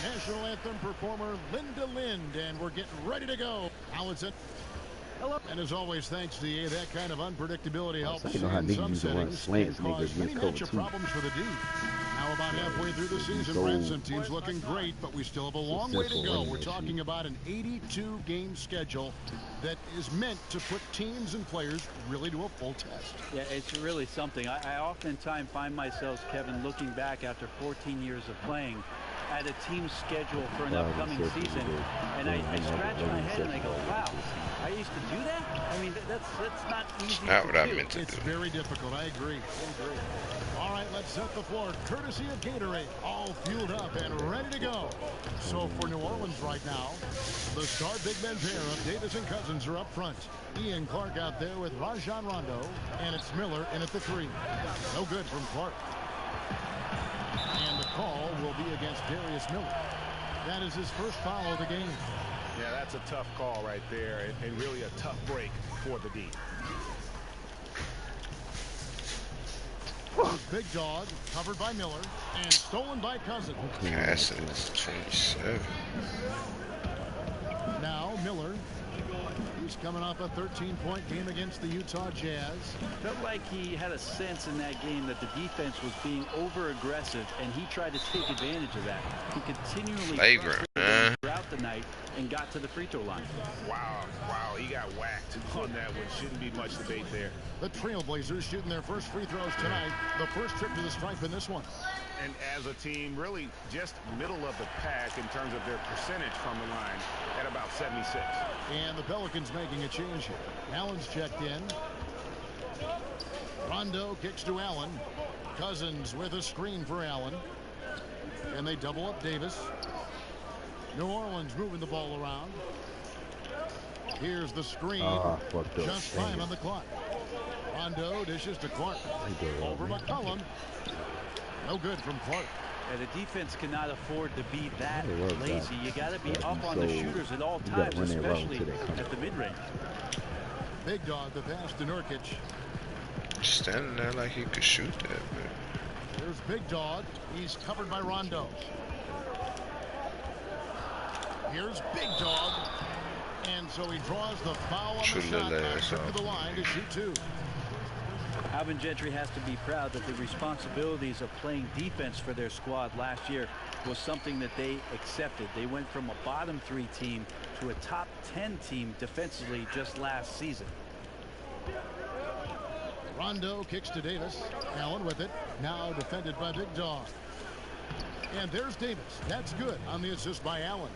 national anthem performer Linda Lind, and we're getting ready to go. Now it's it. Hello. And as always, thanks to you, that kind of unpredictability helps in some settings and cause many matchup problems for the D. Now about halfway through the season, Brent, some teams looking great, but we still have a long way to go. We're talking about an 82-game schedule that is meant to put teams and players really to a full test. Yeah, it's really something. I oftentimes find myself, Kevin, looking back after 14 years of playing at a team's schedule for an upcoming season, and I scratch my head and I go, wow, I used to do that? I mean, that's not easy to do. It's very difficult. I agree. All right, let's set the floor. Courtesy of Gatorade, all fueled up and ready to go. So for New Orleans right now, the star big men pair of Davis and Cousins are up front. Ian Clark out there with Rajon Rondo, and it's Miller in at the 3. No good from Clark. And the call will be against Darius Miller. That is his first foul of the game. Yeah, that's a tough call right there, and really a tough break for the D. Big dog, covered by Miller, and stolen by Cousins. Passing is 27. Now Miller. He's coming off a 13-point game against the Utah Jazz. Felt like he had a sense in that game that the defense was being over-aggressive, and he tried to take advantage of that. He continually throughout the night and got to the free throw line. Wow, he got whacked on that one. Shouldn't be much debate there. The Trailblazers shooting their first free throws tonight. The first trip to the stripe in this one. And as a team, really just middle of the pack in terms of their percentage from the line at about 76. And the Pelicans making a change here. Allen's checked in. Rondo kicks to Allen. Cousins with a screen for Allen. And they double up Davis. New Orleans moving the ball around. Here's the screen. Just 5 on the clock. Rondo dishes to Clark. Over McCollum. No good from Clark. And the defense cannot afford to be that lazy. You got to be up on the shooters at all times, especially at the mid-range. Big dog, the pass to Nurkic. Standing there like he could shoot that, man. There's Big Dog. He's covered by Rondo. Here's Big Dog. And so he draws the foul on the shot. To the line to shoot 2. Alvin Gentry has to be proud that the responsibilities of playing defense for their squad last year was something that they accepted. They went from a bottom 3 team to a top 10 team defensively just last season. Rondo kicks to Davis. Allen with it. Now defended by Big Dog. And there's Davis. That's good on the assist by Allen.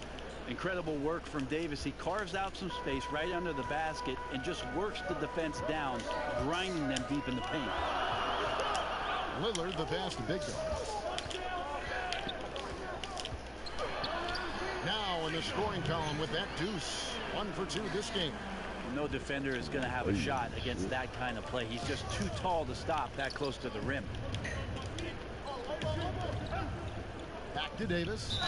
Incredible work from Davis. He carves out some space right under the basket and just works the defense down, grinding them deep in the paint. Lillard the pass to Big Dog. Now in the scoring column with that deuce. 1 for 2 this game. No defender is going to have a shot against that kind of play. He's just too tall to stop that close to the rim. Back to Davis.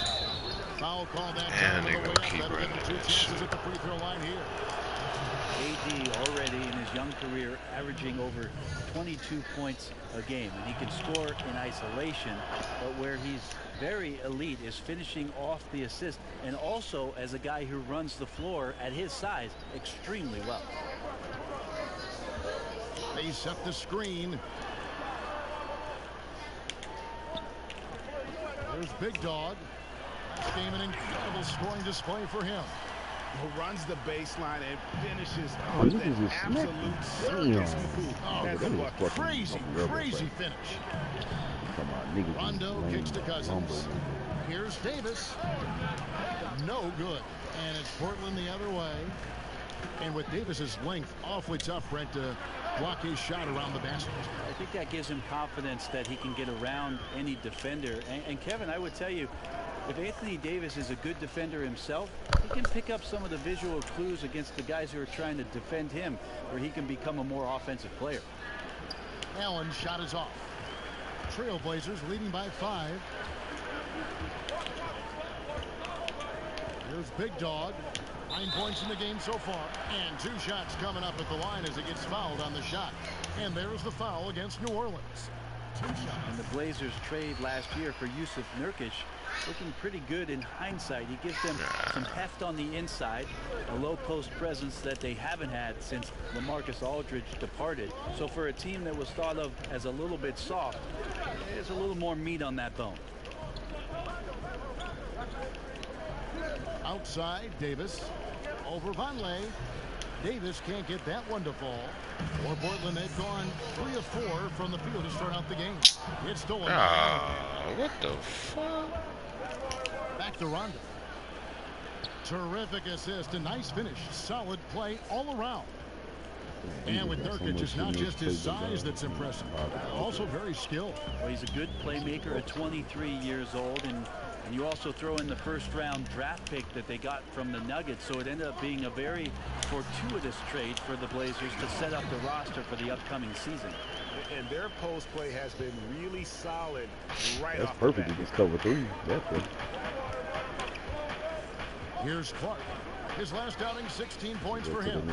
Foul call that time. They're going to keep running at the free throw line here. AD already in his young career averaging over 22 points a game, and he can score in isolation, but where he's very elite is finishing off the assist, and also as a guy who runs the floor at his size extremely well. They set the screen. There's Big Dog. Last game, an incredible scoring display for him. Who runs the baseline and finishes with an absolute circus move. Oh, crazy finish. Rondo kicks to Cousins. Here's Davis. No good. And it's Portland the other way. And with Davis's length, awfully tough, Brent, to block his shot around the basket. I think that gives him confidence that he can get around any defender. And Kevin, I would tell you, if Anthony Davis is a good defender himself, he can pick up some of the visual clues against the guys who are trying to defend him, where he can become a more offensive player. Allen's shot is off. Trailblazers leading by 5. Here's Big Dog. 9 points in the game so far. And 2 shots coming up at the line as it gets fouled on the shot. And there's the foul against New Orleans. 2 shots. And the Blazers trade last year for Yusuf Nurkic looking pretty good in hindsight. He gives them some heft on the inside, a low post presence that they haven't had since LaMarcus Aldridge departed. So for a team that was thought of as a little bit soft, there's a little more meat on that bone. Outside, Davis. Over Vonleh. Davis can't get that one to fall. For Portland, they've gone 3 of 4 from the field to start out the game. It's stolen. What the fuck? Back to Rondo. Terrific assist. A nice finish. Solid play all around. And with Nurkic, it's not just his size that's impressive. Also very skilled. Well, he's a good playmaker at 23 years old. And you also throw in the first-round draft pick that they got from the Nuggets. So it ended up being a very fortuitous trade for the Blazers to set up the roster for the upcoming season. And their post play has been really solid right That's off perfect. the He bat. gets cover 3. That's it. Here's Clark. His last outing, 16 points for him.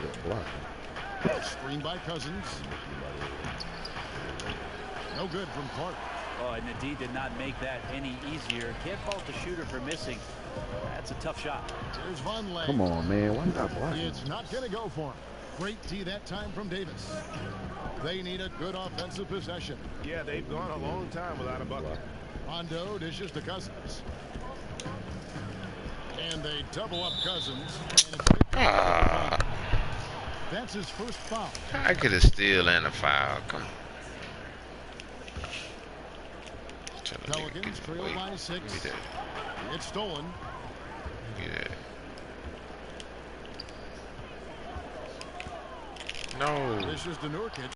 Screen by Cousins. No good from Clark. Oh, and the D did not make that any easier. Can't fault the shooter for missing. That's a tough shot. There's Vonleh. Come on, man. Why not blocking? It's not going to go for him. Great D that time from Davis. They need a good offensive possession. Yeah, they've gone a long time without a bucket. Rondo dishes to Cousins. And they double up Cousins. And that's his first foul. I get a steal and a foul. Come on. Pelicans trail by 6. It's stolen. Yeah. No. This is to Nurkic.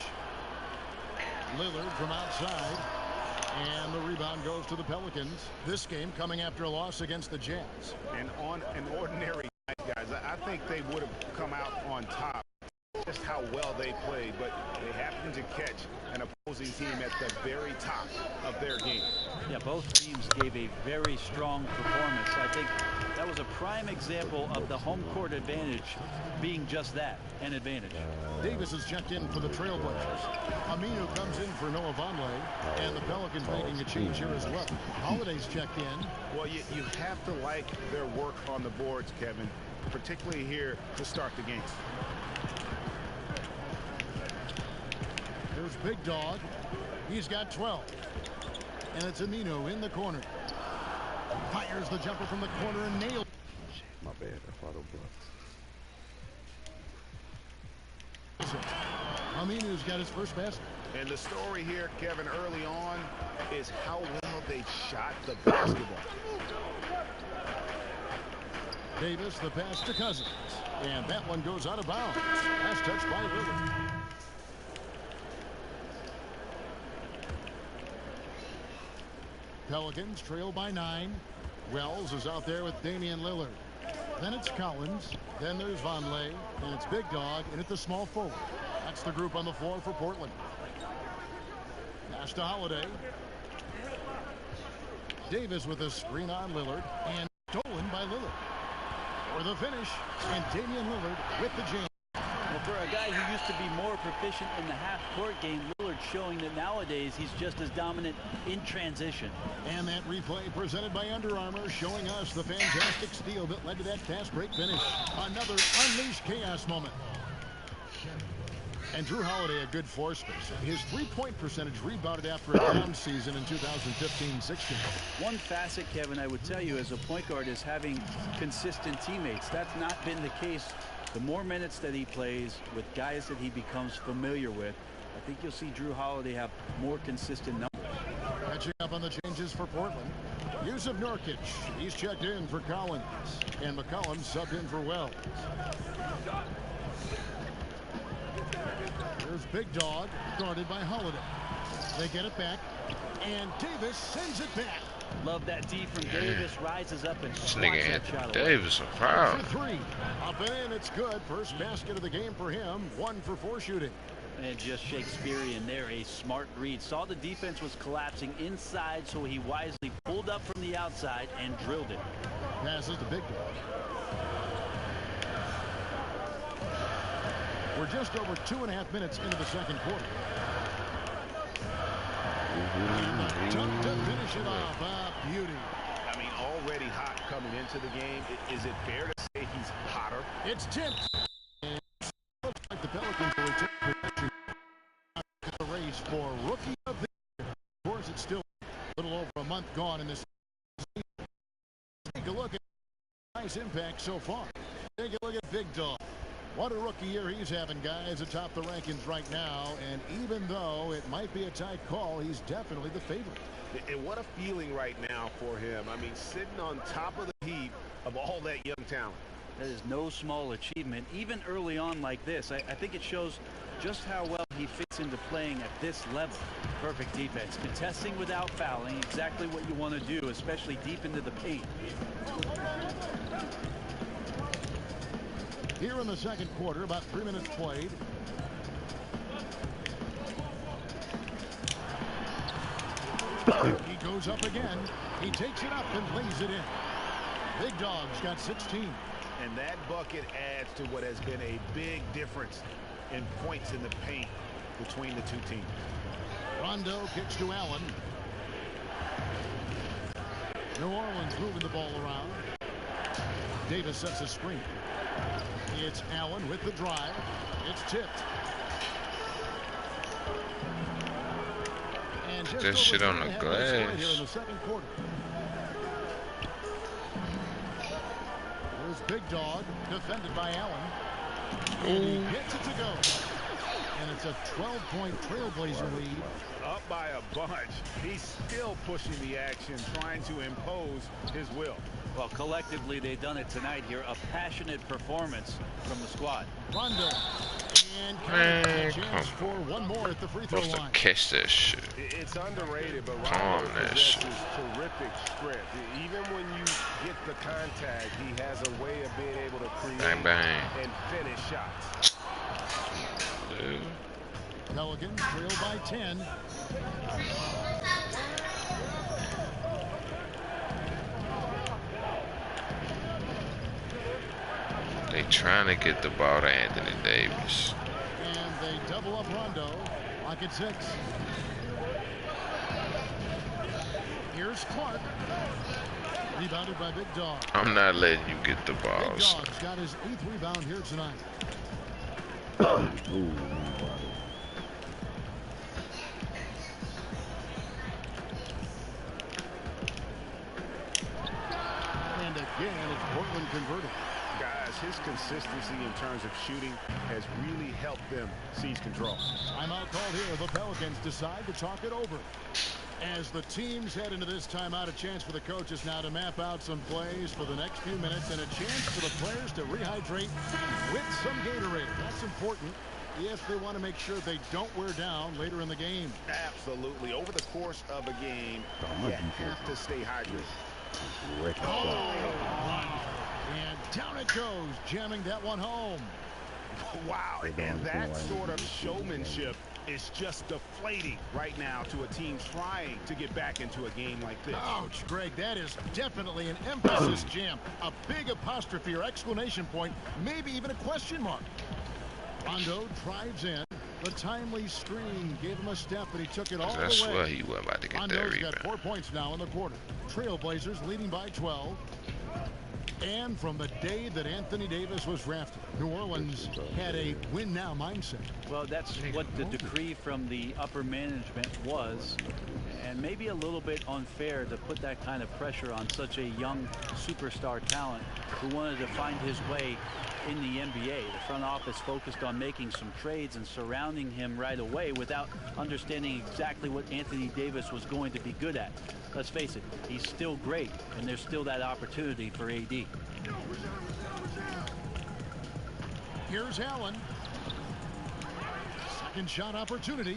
Lillard from outside. And the rebound goes to the Pelicans. This game coming after a loss against the Jazz. And on an ordinary night, guys, I think they would have come out on top. Just how well they played, but they happened to catch an opposing team at the very top of their game. Yeah, both teams gave a very strong performance. I think that was a prime example of the home court advantage being just that, an advantage. Davis is checked in for the Trailblazers. Aminu comes in for Noah Vonleh, and the Pelicans making a change here as well. Holiday's checked in. Well, you have to like their work on the boards, Kevin, particularly here to start the game. There's Big Dog. He's got 12. And it's Aminu in the corner. Fires the jumper from the corner and nails. My bad. I thought it was. Aminu's got his first basket. And the story here, Kevin, early on is how well they shot the basketball. Davis, the pass to Cousins. And that one goes out of bounds. Last touch by Lillard. Pelicans trail by 9. Wells is out there with Damian Lillard. Then it's Collins. Then there's Vonleh. And it's Big Dog in at the small forward. That's the group on the floor for Portland. Pass to Holiday. Davis with a screen on Lillard. And stolen by Lillard. For the finish. And Damian Lillard with the jam. Well, for a guy who used to be more proficient in the half-court game, Lillard showing that nowadays he's just as dominant in transition. And that replay presented by Under Armour showing us the fantastic steal that led to that fast break finish. Another unleashed chaos moment. And Drew Holiday, a good floor spacer. His three-point percentage rebounded after a down season in 2015-16. One facet, Kevin, I would tell you as a point guard is having consistent teammates. That's not been the case. The more minutes that he plays with guys that he becomes familiar with, I think you'll see Drew Holiday have more consistent numbers. Catching up on the changes for Portland. Use of Nurkic. He's checked in for Collins. And McCollum subbed in for Wells. There's Big Dog, guarded by Holiday. They get it back. And Davis sends it back. Love that D from Davis. Rises up and This swats nigga that had shot away. Davis a foul. For 3. Up and in, it's good. First basket of the game for him. 1 for 4 shooting. And just Shakespearean there, a smart read. Saw the defense was collapsing inside, so he wisely pulled up from the outside and drilled it. Passes to Big Dog. We're just over 2.5 minutes into the second quarter. And the dunk to finish it off. Beauty. I mean, already hot coming into the game. Is it fair to say he's hotter? It's tipped. And looks like the Pelicans will return possession in the race for Rookie of the Year. Of course, it's still a little over a month gone in this season. Take a look at nice impact so far. Take a look at Big Dog. What a rookie year he's having, guys, atop the rankings right now. And even though it might be a tight call, he's definitely the favorite. And what a feeling right now for him. I mean, sitting on top of the heap of all that young talent. That is no small achievement, even early on like this. I think it shows just how well he fits into playing at this level. Perfect defense, contesting without fouling, exactly what you want to do, especially deep into the paint. Here in the second quarter, about 3 minutes played. He goes up again. He takes it up and lays it in. Big Dog's got 16. And that bucket adds to what has been a big difference in points in the paint between the two teams. Rondo kicks to Allen. New Orleans moving the ball around. Davis sets a screen. It's Allen with the drive. It's tipped. And just that shit on the right glass. here in the second quarter. Here's Big Dog, defended by Allen. And he gets it to go. And it's a 12-point Trailblazer lead. Up by a bunch. He's still pushing the action, trying to impose his will. Well, collectively, they've done it tonight here. A passionate performance from the squad. Rondo. And Man, a chance for one more at the free throw supposed to line. catch that shit. It's underrated, but Calm Rondo that possesses shit. terrific strength. Even when you get the contact, he has a way of being able to create Bang, bang. and finish shots. Dude. Pelicans trail by 10. They trying to get the ball to Anthony Davis. And they double up Rondo. Lock at 6. Here's Clark. Rebounded by Big Dog. I'm not letting you get the ball. Big Son. Dog's got his 8th rebound here tonight. Ooh. And again, it's Portland converted. Guys, his consistency in terms of shooting has really helped them seize control. Timeout called here. The Pelicans decide to talk it over. As the teams head into this timeout, a chance for the coaches now to map out some plays for the next few minutes and a chance for the players to rehydrate with some Gatorade. That's important if they want to make sure they don't wear down later in the game. Absolutely. Over the course of a game, you have to stay hydrated. And down it goes, jamming that one home. Wow, and that sort of showmanship is just deflating right now to a team trying to get back into a game like this. Ouch, Greg, that is definitely an emphasis jam. A big apostrophe or exclamation point, maybe even a question mark. Rondo drives in. The timely screen gave him a step, but he took it all the way. That's why he wasn't about to get that Rondo's rebound. got 4 points now in the quarter. Trailblazers leading by 12. And from the day that Anthony Davis was drafted, New Orleans had a win-now mindset. Well, that's what the decree from the upper management was, and maybe a little bit unfair to put that kind of pressure on such a young superstar talent who wanted to find his way in the NBA. The front office focused on making some trades and surrounding him right away without understanding exactly what Anthony Davis was going to be good at. Let's face it, he's still great, and there's still that opportunity for AD. Here's Allen. Second shot opportunity.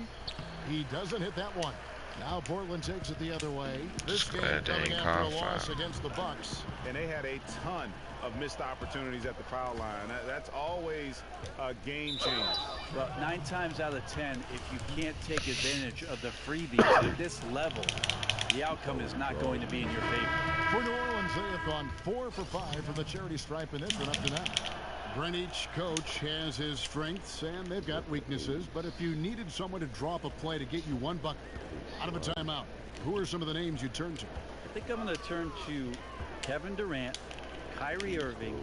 He doesn't hit that one. Now Portland takes it the other way. This game coming after a loss against the Bucks. And they had a ton of missed opportunities at the foul line. That's always a game changer. Well, 9 times out of 10, if you can't take advantage of the freebies at this level, the outcome is not going to be in your favor. For New Orleans, they have gone 4 for 5 from the charity stripe in this one up to now. Greenwich coach has his strengths and they've got weaknesses, but if you needed someone to drop a play to get you one bucket out of a timeout, who are some of the names you turn to? think I'm going to turn to Kevin Durant, Kyrie Irving,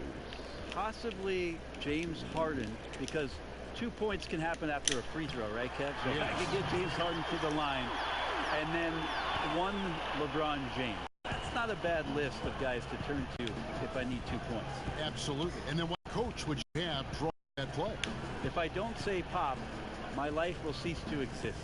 possibly James Harden, because 2 points can happen after a free throw, right, Kev? So if I could get James Harden to the line, and then one LeBron James. That's not a bad list of guys to turn to if I need 2 points. Absolutely. And then what coach would you have draw that play? If I don't say Pop, my life will cease to exist.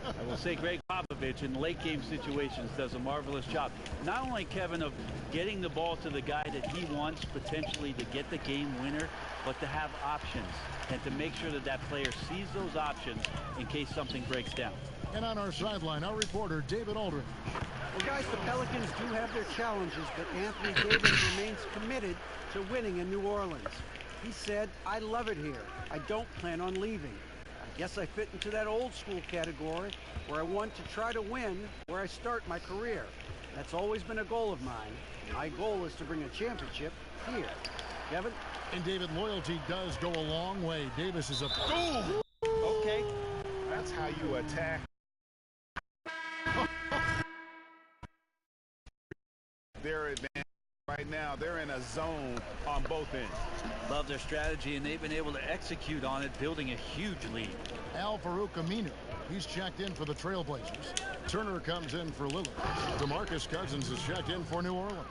I will say Greg Popovich in late game situations does a marvelous job. Not only, Kevin, of getting the ball to the guy that he wants potentially to get the game winner, but to have options and to make sure that that player sees those options in case something breaks down. And on our sideline, our reporter, David Aldridge. Well, guys, the Pelicans do have their challenges, but Anthony Davis remains committed to winning in New Orleans. He said, "I love it here. I don't plan on leaving. I guess I fit into that old school category where I want to try to win where I start my career. That's always been a goal of mine. My goal is to bring a championship here." Kevin? And David, loyalty does go a long way. Davis is a... Boom! Okay. That's how you attack. Their advantage right now. They're in a zone on both ends. Love their strategy, and they've been able to execute on it, building a huge lead. Al-Farouq Aminu. He's checked in for the Trailblazers. Turner comes in for Lillard. DeMarcus Cousins is checked in for New Orleans.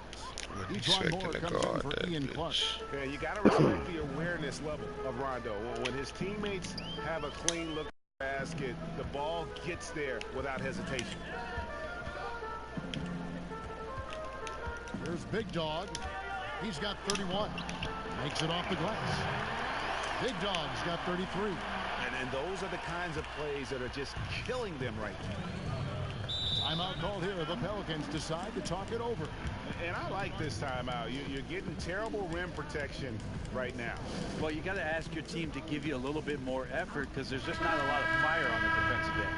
Etwan Moore comes in for Ian Clark. Yeah, you got to respect the awareness level of Rondo. When his teammates have a clean look at the basket, the ball gets there without hesitation. Here's Big Dog. He's got 31. Makes it off the glass. Big Dog's got 33. And those are the kinds of plays that are just killing them right now. Timeout called here. The Pelicans decide to talk it over. And I like this timeout. You're getting terrible rim protection right now. Well, you got to ask your team to give you a little bit more effort because there's just not a lot of fire on the defensive end.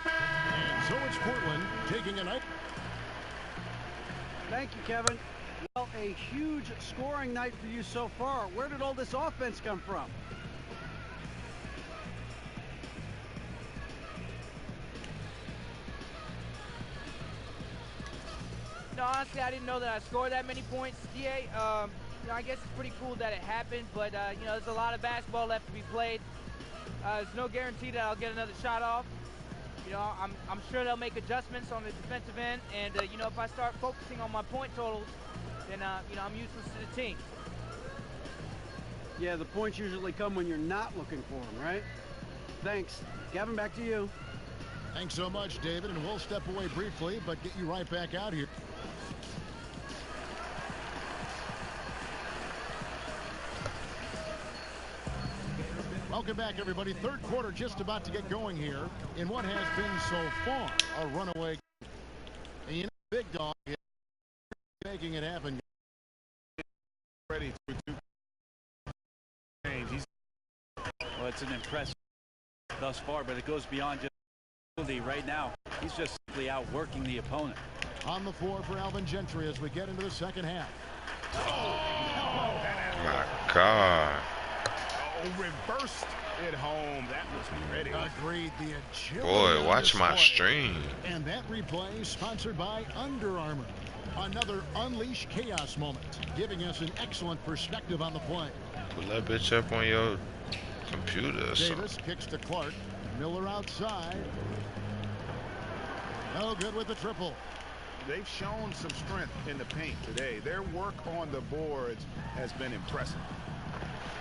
And so it's Portland taking a night. Thank you, Kevin. Well, a huge scoring night for you so far. Where did all this offense come from? No, honestly, I didn't know that I scored that many points, DA. You know, I guess it's pretty cool that it happened, but, you know, there's a lot of basketball left to be played. There's no guarantee that I'll get another shot off. You know, I'm sure they'll make adjustments on the defensive end, and, you know, if I start focusing on my point totals, then, you know, I'm useless to the team. Yeah, the points usually come when you're not looking for them, right? Thanks. Kevin, back to you. Thanks so much, David, and we'll step away briefly, but get you right back out here. Welcome back, everybody. Third quarter just about to get going here in what has been so far a runaway. And you know, Big Dog is making it happen. Ready through 2 games. Well, it's an impressive thus far, but it goes beyond just ability right now. He's just simply outworking the opponent. On the floor for Alvin Gentry as we get into the second half. My God. Reversed it home. That was ready. Agreed. The agility. Boy, watch display. my stream. And that replay sponsored by Under Armour. Another Unleash Chaos moment, giving us an excellent perspective on the play. Pull that bitch up on your computer or something. Davis kicks to Clark. Miller outside. No good with the triple. They've shown some strength in the paint today. Their work on the boards has been impressive.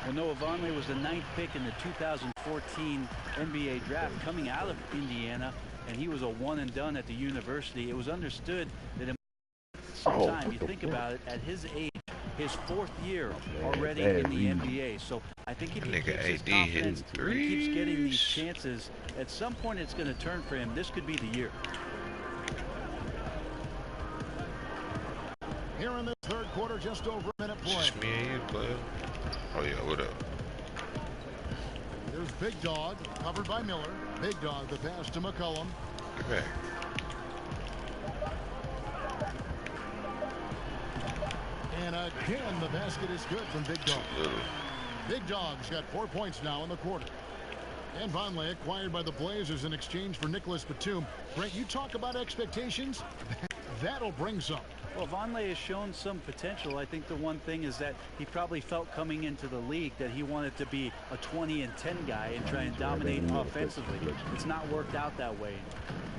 Well, Noah Vonleh was the 9th pick in the 2014 NBA draft coming out of Indiana, and he was a one and done at the university. It was understood that in some time, you think about it, at his age, his 4th year already in the NBA. So I think if he keeps his confidence and keeps getting these chances, at some point it's going to turn for him. This could be the year. Here in the third quarter, just over a minute play. Just me and you, player. Oh, yeah, what up? There's Big Dog, covered by Miller. Big Dog, the pass to McCollum. Get back. And again, the basket is good from Big Dog. Big Dog's got 4 points now in the quarter. And Vonleh acquired by the Blazers in exchange for Nicholas Batum. Brent, you talk about expectations. that'll bring some. Well, Vonleh has shown some potential. I think the one thing is that he probably felt coming into the league that he wanted to be a 20-10 guy and try and dominate offensively. It's not worked out that way.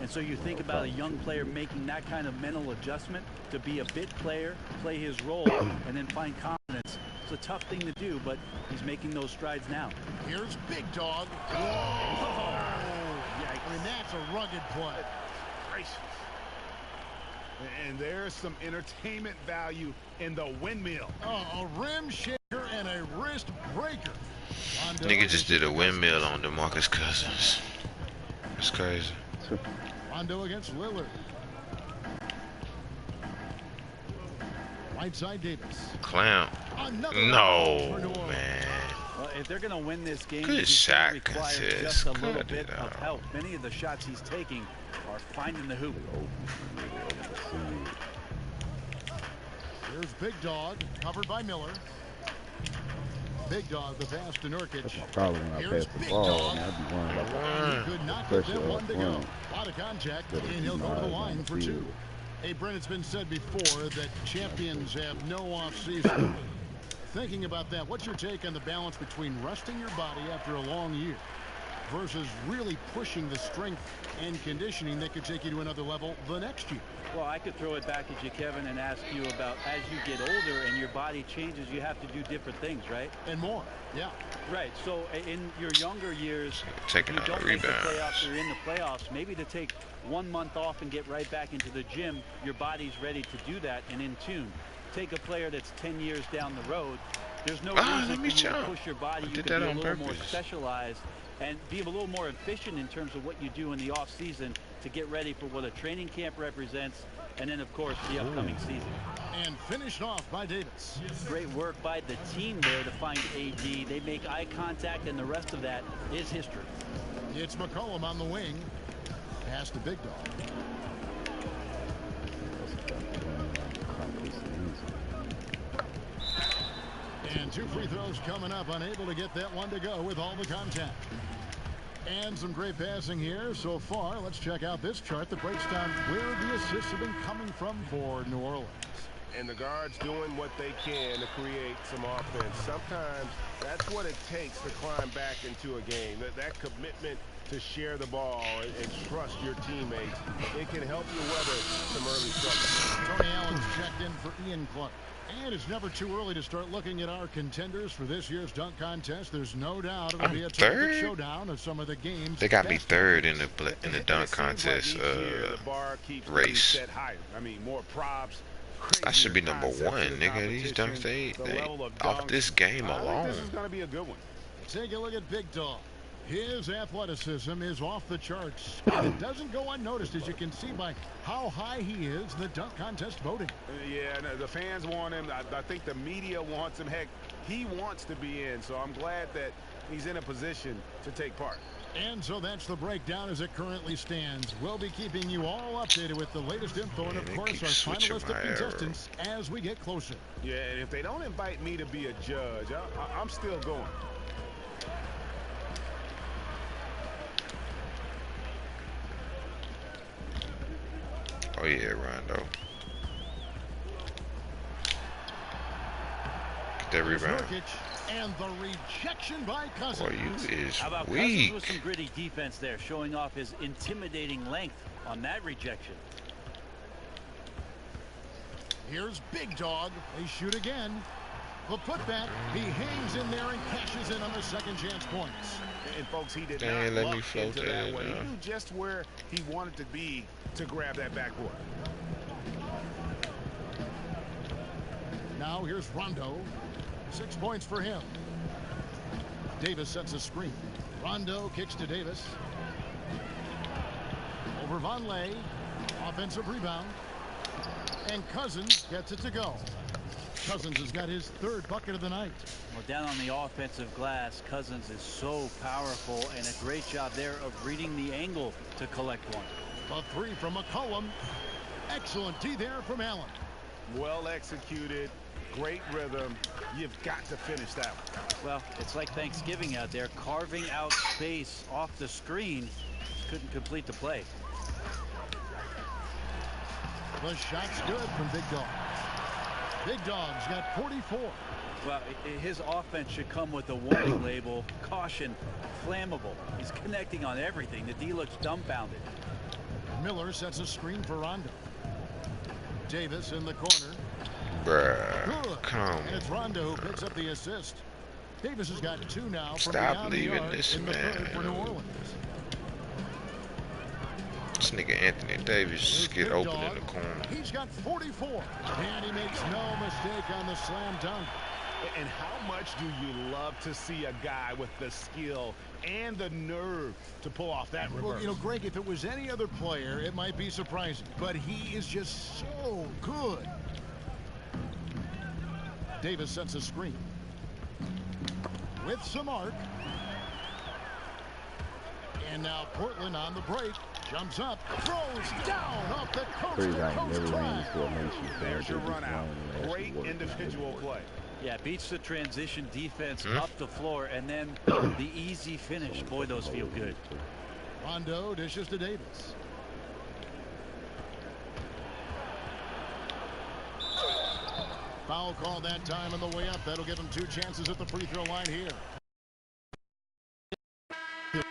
And so you think about a young player making that kind of mental adjustment to be a bit player, play his role, and then find confidence. It's a tough thing to do, but he's making those strides now. Here's Big Dog. Whoa. I mean, that's a rugged play. Gracious. And there's some entertainment value in the windmill. Oh, a rim shaker and a wrist breaker. Nigga just did a windmill on DeMarcus Cousins. It's crazy. Rondo against Lillard. Right side Davis. Clown. No, man. Well, if they're going to win this game, Good he's shot, going to require Contest. just a little Cut bit it of out. help. Many of the shots he's taking are finding the hoop. Here's Big Dog, covered by Miller. Big Dog, the pass to Nurkic. That's my problem when I Here's pass the Big ball. Dog. Man, I'd be worrying about He could not get pressure that one to go. up A lot of contact, But and he'll go to the line for field. two. Hey, Brent, it's been said before that champions have no off-season. Thinking about that, what's your take on the balance between resting your body after a long year versus really pushing the strength and conditioning that could take you to another level the next year? Well, I could throw it back at you, Kevin, and ask you about as you get older and your body changes, you have to do different things, right? And more, yeah. Right. So in your younger years, Taking you out don't make the rebounds. playoffs, you're in the playoffs. Maybe to take 1 month off and get right back into the gym, your body's ready to do that and in tune. Take a player that's 10 years down the road. There's no reason let for me you to jump. push your body. I You did can that be a on little more purpose. specialized and be a little more efficient in terms of what you do in the off season to get ready for what a training camp represents, and then of course the upcoming season. And finished off by Davis. Great work by the team there to find AD. They make eye contact, and the rest of that is history. It's McCollum on the wing. Pass to Big Dog. And 2 free throws coming up. Unable to get that one to go with all the contact. And some great passing here so far. Let's check out this chart that breaks down where the assists have been coming from for New Orleans. And the guards doing what they can to create some offense. Sometimes that's what it takes to climb back into a game. That commitment to share the ball and trust your teammates. It can help you weather some early struggles. Tony Allen's checked in for Ian Clark. And it's never too early to start looking at our contenders for this year's dunk contest. There's no doubt it'll be a terrific third? showdown of some of the games. They got me best third in the dunk It seems like contest each year the bar keeps getting race. set higher. I mean, more props. I should be crazier number concepts one, in the nigga. These dunks, competition, they the level of off dunks. this game I think alone. this is going to be a good one. Take a look at Big Dog. His athleticism is off the charts. And it doesn't go unnoticed, as you can see by how high he is in the dunk contest voting. Yeah, no, the fans want him. I think the media wants him. Heck, he wants to be in. So I'm glad that he's in a position to take part. And so that's the breakdown as it currently stands. We'll be keeping you all updated with the latest info and, of Man, they course, keep our final switching list of my arrow. contestants as we get closer. Yeah, and if they don't invite me to be a judge, I'm still going. Oh yeah, Rondo. Get that rebound. Nurkic, and the rejection by Cousins. Boy, you is How about weak. Cousins with some gritty defense there, showing off his intimidating length on that rejection. Here's Big Dog. They shoot again. The putback, he hangs in there and cashes in on the second chance points. And folks, he did Dang, not let me luck float into that that in one. He now. knew just where he wanted to be to grab that backboard. Now here's Rondo. 6 points for him. Davis sets a screen. Rondo kicks to Davis. Over Vonleh. Offensive rebound. And Cousins gets it to go. Cousins has got his third bucket of the night. Well, down on the offensive glass, Cousins is so powerful, and a great job there of reading the angle to collect one. A three from McCollum. Excellent D there from Allen. Well executed, great rhythm. You've got to finish that one. Well, it's like Thanksgiving out there, carving out space off the screen. Just couldn't complete the play. The shot's good from Big Dog. Big Dog's got 44. Well, his offense should come with a warning label, caution, flammable. He's connecting on everything. The D looks dumbfounded. Miller sets a screen for Rondo. Davis in the corner. Bruh, Good. come And it's Rondo who picks up the assist. Davis has got 2 now from Stop beyond the leaving arc this in the third man. for New Orleans. This nigga Anthony Davis just get Big open Dog. in the corner. He's got 44. And he makes no mistake on the slam dunk. And how much do you love to see a guy with the skill and the nerve to pull off that reverse? Well, you know, Greg, if it was any other player, it might be surprising. But he is just so good. Davis sets a screen. With some arc. And now Portland on the break. Jumps up. Throws down off the Pretty guy coast-to-coast never ran drive. his formation. There's your run out. Great individual play. Yeah, beats the transition defense up the floor, and then the easy finish. Boy, those feel good. Rondo dishes to Davis. Foul call that time on the way up. That'll give him 2 chances at the free throw line here. But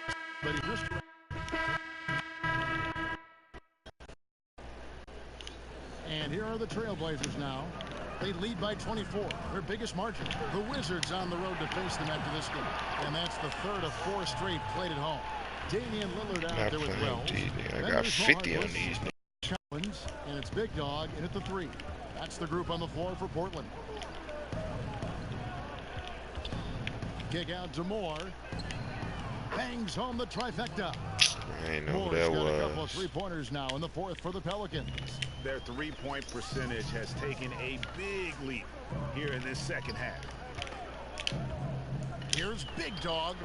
he missed. And here are the Trailblazers now. They lead by 24, their biggest margin. The Wizards on the road to face them after this game. And that's the 3rd of 4 straight played at home. Damian Lillard out Not there with playing Wells. D. I Then got there's 50 on Harkless, these. Collins, and it's Big Dog in at the 3. That's the group on the floor for Portland. Kick out to Moore. Bangs home the trifecta. I ain't know who Moore's that got a couple of was. 3-pointers now in the 4th for the Pelicans. Their three-point percentage has taken a big leap here in this second half. Here's Big Dog.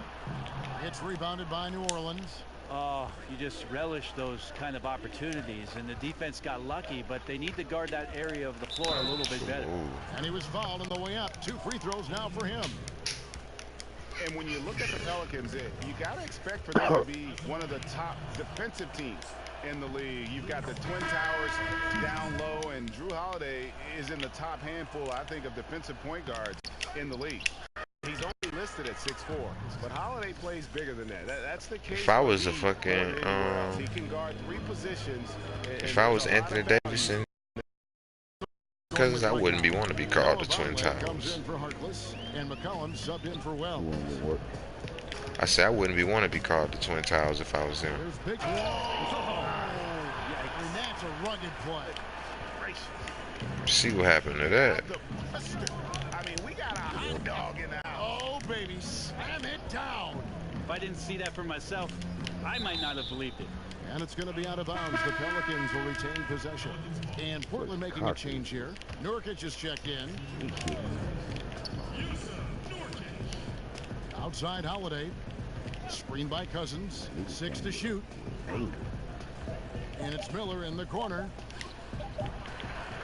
It's rebounded by New Orleans. Oh, you just relish those kind of opportunities, and the defense got lucky, but they need to guard that area of the floor a little bit better. Ooh. And he was fouled on the way up. 2 free throws now for him. And when you look at the Pelicans, you got to expect for them to be one of the top defensive teams in the league. You've got the Twin Towers down low, and Drew Holiday is in the top handful, I think, of defensive point guards in the league. He's only listed at 6'4", but Holiday plays bigger than that. That's the case. If I was a he fucking, he can guard 3 positions. if I was Anthony Davis, because I wouldn't be wanting to be called the Twin Comes Towers. in for Harkless, and McCollum subbed in for Wells. I said I wouldn't be wanting to be called the Twin Towers if I was him. There's Big Wall. And that's a rugged play. See what happened to that. I mean, we got a hot dog in the house. Oh, baby, slam it down. If I didn't see that for myself, I might not have believed it. And it's going to be out of bounds. The Pelicans will retain possession. And Portland making a change here. Nurkic has checked in. Outside Holiday. Screened by Cousins. 6 to shoot. And it's Miller in the corner.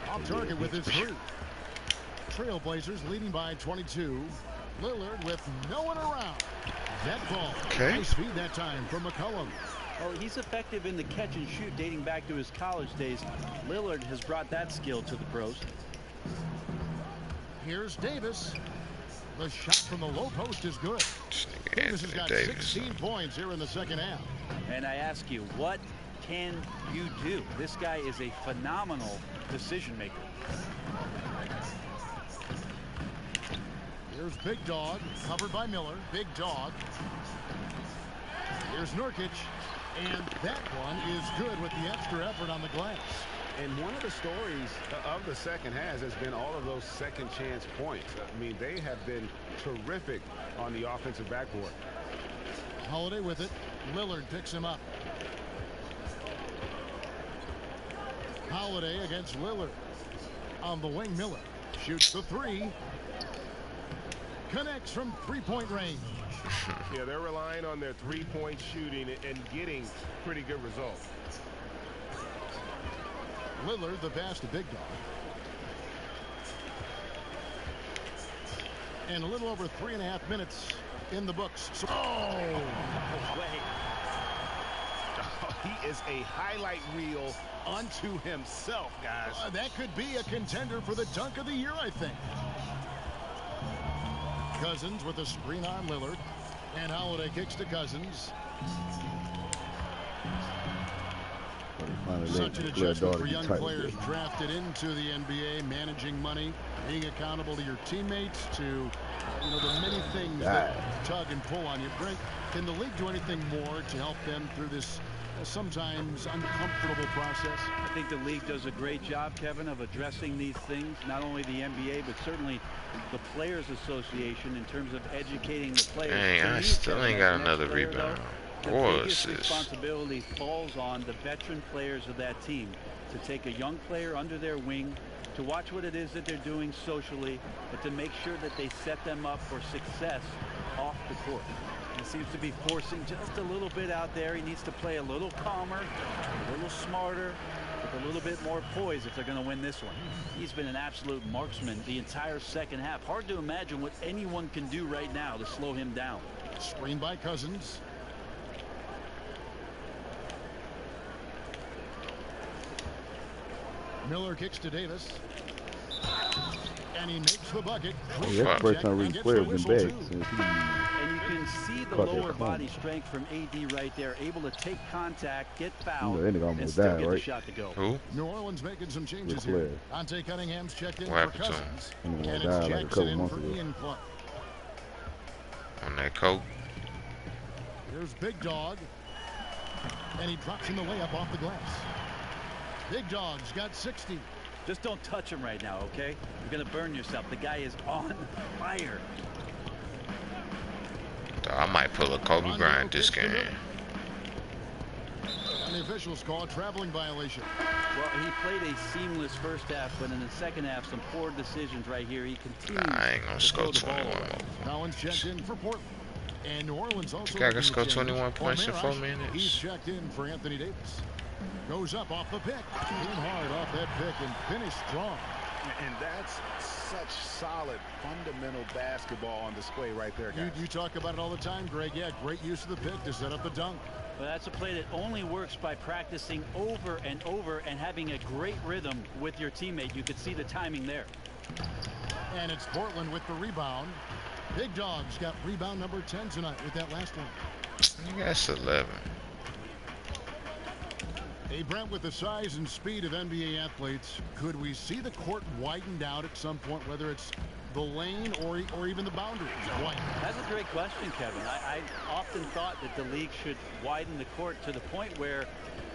Off target with his 3. Trailblazers leading by 22. Lillard with no one around. That ball. Okay. Nice feed that time from McCollum. Oh, he's effective in the catch and shoot dating back to his college days. Lillard has brought that skill to the pros. Here's Davis. The shot from the low post is good. Davis has got 16 points here in the second half. And I ask you, what can you do? This guy is a phenomenal decision maker. Here's Big Dog, covered by Miller. Big Dog. Here's Nurkic. And that one is good with the extra effort on the glass. And one of the stories of the second half has been all of those second chance points. I mean, they have been terrific on the offensive backboard. Holiday with it. Lillard picks him up. Holiday against Lillard. On the wing, Miller shoots the 3. Connects from 3-point range. Yeah, they're relying on their 3-point shooting and getting pretty good results. Lillard the pass to Big Dog. And a little over 3.5 minutes in the books. So, He is a highlight reel unto himself, guys. That could be a contender for the dunk of the year, I think. Cousins with a screen on Lillard. And Holiday kicks to Cousins. Such an adjustment for young players drafted into the NBA, managing money, being accountable to your teammates, to the many things that tug and pull on you. Brent, can the league do anything more to help them through this sometimes uncomfortable process? I think the league does a great job, Kevin, of addressing these things, not only the NBA, but certainly the Players Association in terms of educating the players. Dang, I still ain't got another rebound. The biggest responsibility falls on the veteran players of that team to take a young player under their wing, to watch what it is that they're doing socially, but to make sure that they set them up for success off the court. He seems to be forcing just a little bit out there. He needs to play a little calmer, a little smarter, with a little bit more poise if they're going to win this one. He's been an absolute marksman the entire second half. Hard to imagine what anyone can do right now to slow him down. Screen by Cousins. Miller kicks to Davis. And he makes the bucket. Hey, that's the first time Rick Flair's been back since he... And you can see the lower body strength from AD right there, able to take contact, get fouled, and still get the shot to go. Who? New Orleans making some changes here. Ante Cunningham's checked in what for Cousins. And it's Jackson in for Ian Clark. On that coat. Here's Big Dog. And he drops in the layup off the glass. Big Dog's got 60. Just don't touch him right now, okay? You're going to burn yourself. The guy is on fire. I might pull a Kobe Bryant this game. And the officials call a traveling violation. Well, he played a seamless first half, but in the second half, some poor decisions right here. He continues I ain't going to score 21 more. Collins checked in for Portland. And New Orleans also... You guys score 21 points in 4 minutes. He's checked in for Anthony Davis. Goes up off the pick. Came hard off that pick and finished strong. And that's such solid, fundamental basketball on display right there, guys. You talk about it all the time, Greg. Yeah, great use of the pick to set up the dunk. Well, that's a play that only works by practicing over and over and having a great rhythm with your teammate. You could see the timing there. And it's Portland with the rebound. Big Dog's got rebound number 10 tonight with that last one. That's 11. Hey, Brent, with the size and speed of NBA athletes, could we see the court widened out at some point, whether it's the lane or even the boundaries? That's a great question, Kevin. I often thought that the league should widen the court to the point where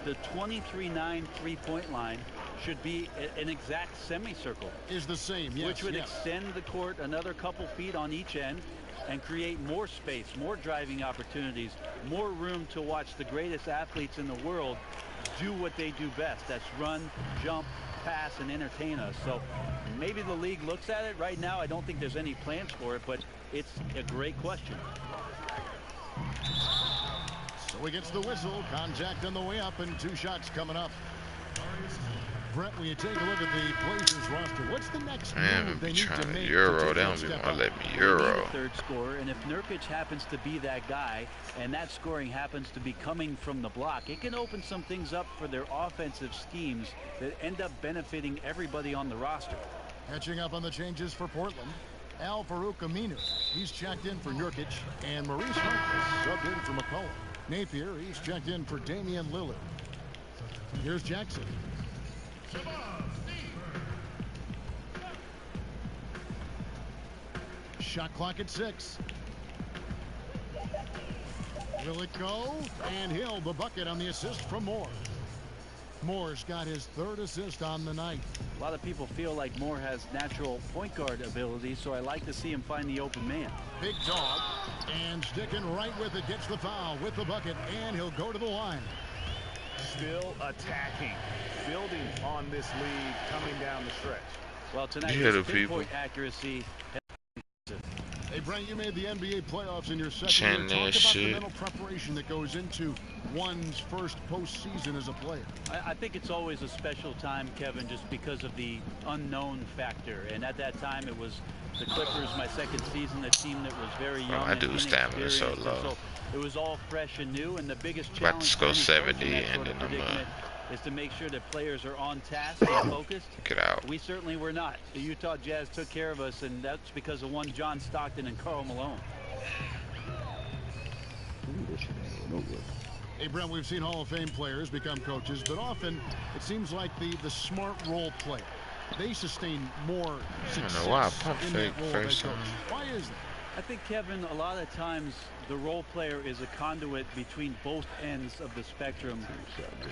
the 23-9 three-point line should be an exact semicircle. Is the same, yes. Which would extend the court another couple feet on each end and create more space, more driving opportunities, more room to watch the greatest athletes in the world do what they do best. That's run, jump, pass, and entertain us. So maybe the league looks at it. Right now, I don't think there's any plans for it, but it's a great question. So he gets the whistle. Contact on the way up, and 2 shots coming up. Brent, when you take a look at the Blazers roster, what's the next move they need to make? Euro, they don't want to let me Euro. Third scorer, and if Nurkic happens to be that guy, and that scoring happens to be coming from the block, it can open some things up for their offensive schemes that end up benefiting everybody on the roster. Catching up on the changes for Portland, Al Farouk Aminu. He's checked in for Nurkic, and Maurice Harkless subbed in for McCollum. Napier, he's checked in for Damian Lillard. Here's Jackson. Shot clock at 6. Will it go? And Hill, the bucket on the assist from Moore. Moore's got his 3rd assist on the night. A lot of people feel like Moore has natural point guard ability, so I like to see him find the open man. Big Dog, and sticking right with it, gets the foul with the bucket, and he'll go to the line. Still attacking, building on this lead coming down the stretch. Well, tonight, his 3-point accuracy. Hey, Brent, you made the NBA playoffs in your second Chin year. Talk that about shit. the mental preparation that goes into one's first postseason as a player. I think it's always a special time, Kevin, just because of the unknown factor. And at that time, it was the Clippers, my second season, a team that was very young I and do stamina so inexperienced. low. And so it was all fresh and new. And the biggest About challenge to go for any 70 coach in that sort and of then I'm predicament is to make sure that players are on task and focused. get out. We certainly were not. The Utah Jazz took care of us, and that's because of one John Stockton and Karl Malone. Hey, Brent, we've seen Hall of Fame players become coaches, but often it seems like the smart role player, they sustain more success why I pump in fake that role of head first coach. time. Why is that? I think, Kevin, a lot of times the role player is a conduit between both ends of the spectrum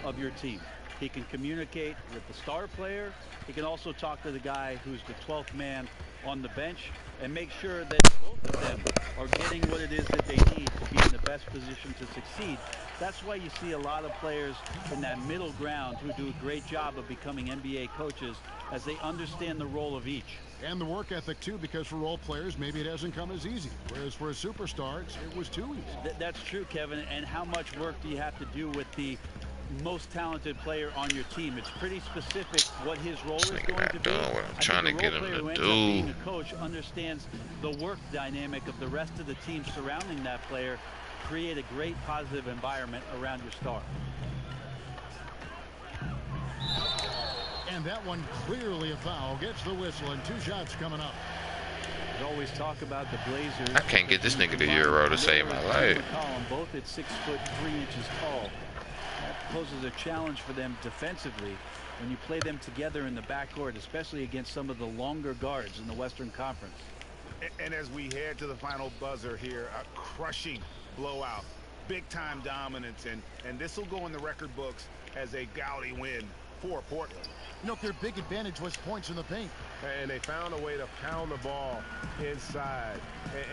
of your team. He can communicate with the star player. He can also talk to the guy who's the 12th man on the bench and make sure that both of them are getting what it is that they need to be in the best position to succeed. That's why you see a lot of players in that middle ground who do a great job of becoming NBA coaches as they understand the role of each. And the work ethic, too, because for role players, maybe it hasn't come as easy. Whereas for a superstar, it was too easy. That's true, Kevin. And how much work do you have to do with the most talented player on your team? It's pretty specific what his role is going to be. What I'm trying to get him to Who ends up being a coach understands the work dynamic of the rest of the team surrounding that player, create a great positive environment around your star. And that one clearly a foul. Gets the whistle, and 2 shots coming up. We always talk about the Blazers. I can't get this nigga the Euro to save my life. Both at 6'3" tall. That poses a challenge for them defensively when you play them together in the backcourt, especially against some of the longer guards in the Western Conference. And as we head to the final buzzer here, a crushing blowout, big-time dominance, and this will go in the record books as a gaudy win for Portland. You know, their big advantage was points in the paint. And they found a way to pound the ball inside.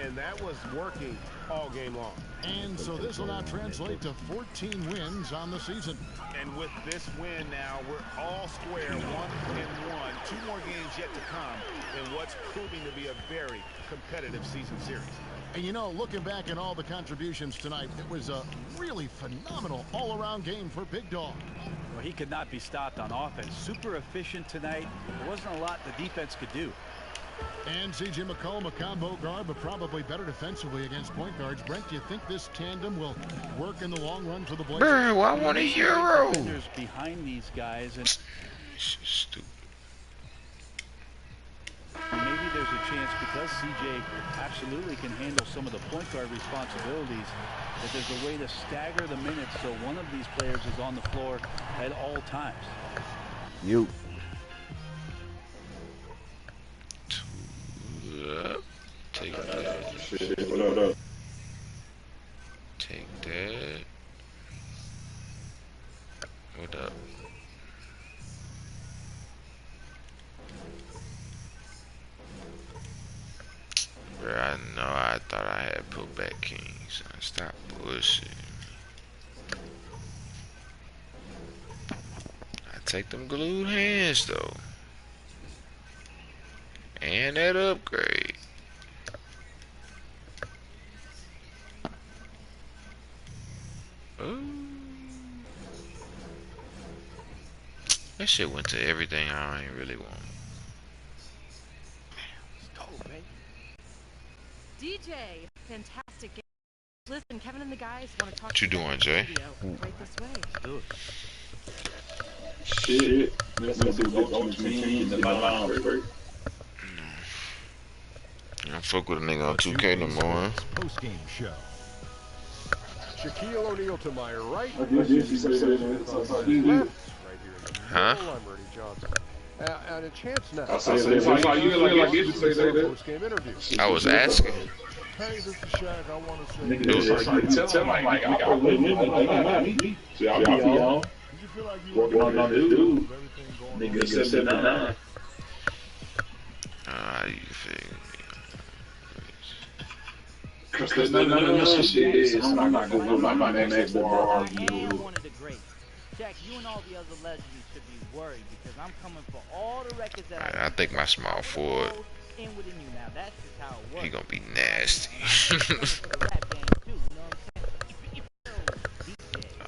And that was working all game long. And so this will now translate to 14 wins on the season. And with this win now, we're all square, 1-1. 2 more games yet to come in what's proving to be a very competitive season series. And you know, looking back at all the contributions tonight, it was a really phenomenal all-around game for Big Dog. Well, he could not be stopped on offense. Super efficient tonight. There wasn't a lot the defense could do. And C.J. McCollum, a combo guard, but probably better defensively against point guards. Brent, do you think this tandem will work in the long run for the Blazers? Bro, I want a Euro. Defenders behind these guys, and Stupid. maybe there's a chance because CJ absolutely can handle some of the point guard responsibilities, that there's a way to stagger the minutes so one of these players is on the floor at all times. You. Take that. Take that. What up? Bro, I know I thought I had put back Kings. Stop bullshit. I take them glued hands though. And that upgrade. Ooh. That shit went to everything I ain't really want. DJ, fantastic game. Listen, Kevin and the guys want to talk. What you doing, Jay? Right this way. Do it. Shit. Let's do this on the team in my lounge. I don't fuck with a nigga on 2K no more. Post-game show. Shaquille O'Neal to my right. I guess you said Left, right here in the Huh? middle. I'm Ernie Johnson. And a chance now. I said that. I get to say that. Post-game interview. I was asking. Hey, this is Shaq. I want to say. Nigga, tell him like I play with me. See, I'll be on. Did you feel like you Working on this dude. everything going on? Nigga, 79. You feel me? Cause there's none of this shit. I'm not going to my next bar. And one of the greats. Jack, you and all the other legends should be worried because I'm coming for all the records that I think my small forward in within you now. That's just how it works. He gonna be nasty.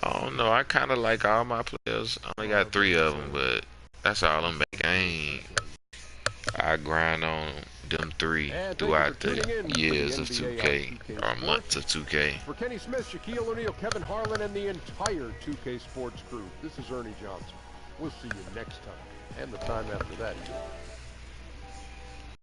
I don't know. I kind of like all my players. I only got 3 of them, but that's all I'm making. I grind on them 3 throughout the years of 2K or months of 2K. For Kenny Smith, Shaquille O'Neal, Kevin Harlan, and the entire 2K Sports crew, this is Ernie Johnson. We'll see you next time, and the time after that, too.